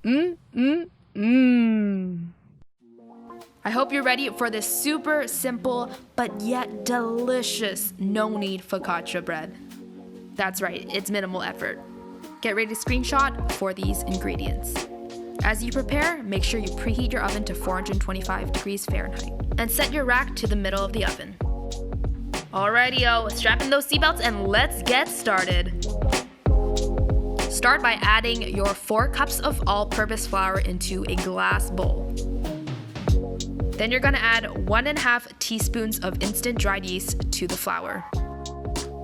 I hope you're ready for this super simple but yet delicious no-knead focaccia bread. That's right, it's minimal effort. Get ready to screenshot for these ingredients. As you prepare, make sure you preheat your oven to 425 degrees Fahrenheit and set your rack to the middle of the oven. Alrighty, strap in those seatbelts and let's get started. Start by adding your 4 cups of all-purpose flour into a glass bowl. Then you're gonna add 1.5 teaspoons of instant dried yeast to the flour.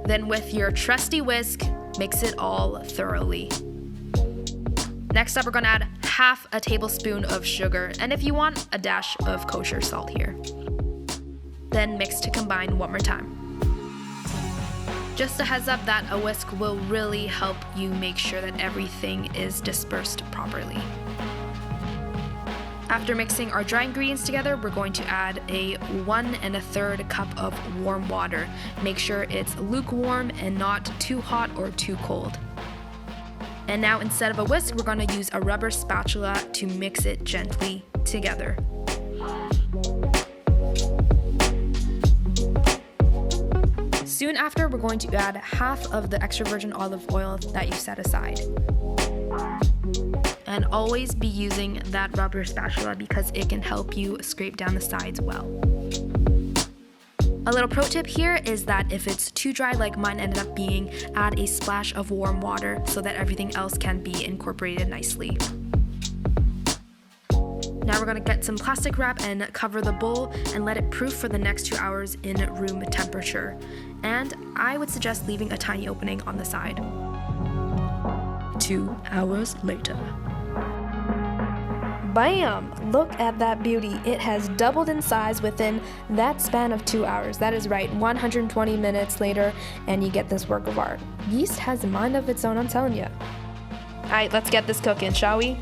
Then with your trusty whisk, mix it all thoroughly. Next up, we're gonna add half a tablespoon of sugar, and if you want, a dash of kosher salt here. Then mix to combine one more time. Just a heads up that a whisk will really help you make sure that everything is dispersed properly. After mixing our dry ingredients together, we're going to add a 1 1/3 cup of warm water. Make sure it's lukewarm and not too hot or too cold. And now instead of a whisk, we're going to use a rubber spatula to mix it gently together. Soon after, we're going to add half of the extra virgin olive oil that you set aside. And always be using that rubber spatula because it can help you scrape down the sides well. A little pro tip here is that if it's too dry like mine ended up being, add a splash of warm water so that everything else can be incorporated nicely. Now we're gonna get some plastic wrap and cover the bowl and let it proof for the next 2 hours in room temperature. And I would suggest leaving a tiny opening on the side. 2 hours later. Bam! Look at that beauty. It has doubled in size within that span of 2 hours. That is right, 120 minutes later, and you get this work of art. Yeast has a mind of its own, I'm telling you. Alright, let's get this cooking, shall we?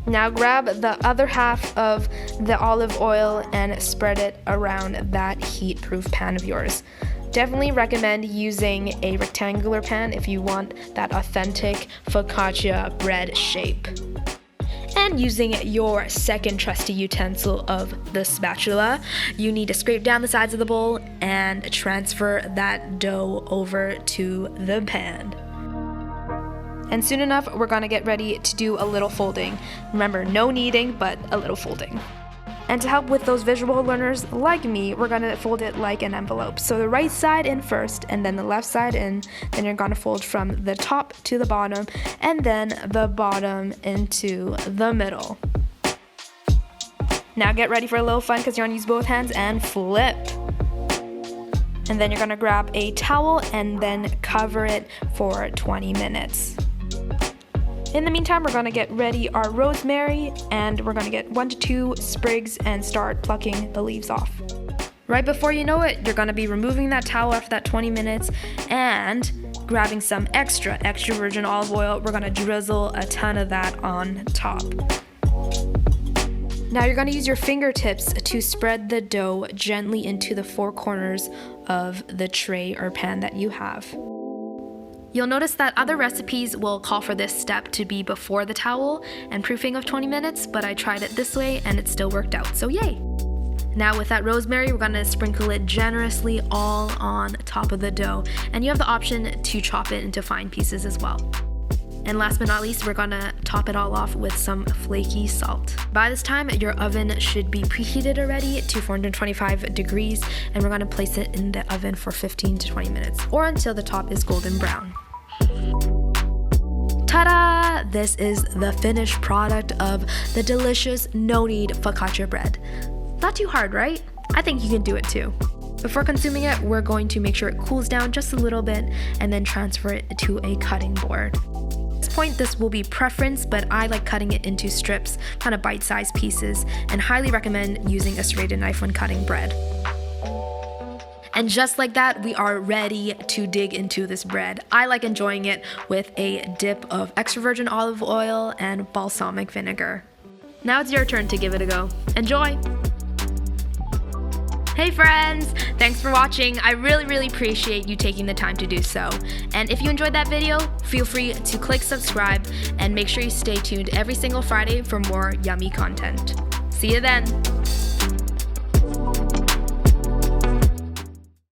Now grab the other half of the olive oil and spread it around that heat-proof pan of yours. Definitely recommend using a rectangular pan if you want that authentic focaccia bread shape. And using your second trusty utensil of the spatula, you need to scrape down the sides of the bowl and transfer that dough over to the pan. And soon enough, we're gonna get ready to do a little folding. Remember, no kneading, but a little folding. And to help with those visual learners like me, we're gonna fold it like an envelope. So the right side in first, and then the left side in. Then you're gonna fold from the top to the bottom, and then the bottom into the middle. Now get ready for a little fun because you're gonna use both hands and flip. And then you're gonna grab a towel and then cover it for 20 minutes. In the meantime, we're gonna get ready our rosemary, and we're gonna get 1 to 2 sprigs and start plucking the leaves off. Right before you know it, you're gonna be removing that towel after that 20 minutes and grabbing some extra virgin olive oil. We're gonna drizzle a ton of that on top. Now you're gonna use your fingertips to spread the dough gently into the 4 corners of the tray or pan that you have. You'll notice that other recipes will call for this step to be before the towel and proofing of 20 minutes, but I tried it this way and it still worked out, so yay! Now with that rosemary, we're gonna sprinkle it generously all on top of the dough, and you have the option to chop it into fine pieces as well. And last but not least, we're gonna top it all off with some flaky salt. By this time, your oven should be preheated already to 425 degrees, and we're gonna place it in the oven for 15 to 20 minutes, or until the top is golden brown. Ta-da! This is the finished product of the delicious no-knead focaccia bread. Not too hard, right? I think you can do it too. Before consuming it, we're going to make sure it cools down just a little bit and then transfer it to a cutting board. At this point, this will be preference, but I like cutting it into strips, kind of bite-sized pieces, and highly recommend using a serrated knife when cutting bread. And just like that, we are ready to dig into this bread. I like enjoying it with a dip of extra virgin olive oil and balsamic vinegar. Now it's your turn to give it a go. Enjoy! Hey friends! Thanks for watching. I really appreciate you taking the time to do so. And if you enjoyed that video, feel free to click subscribe and make sure you stay tuned every single Friday for more yummy content. See you then!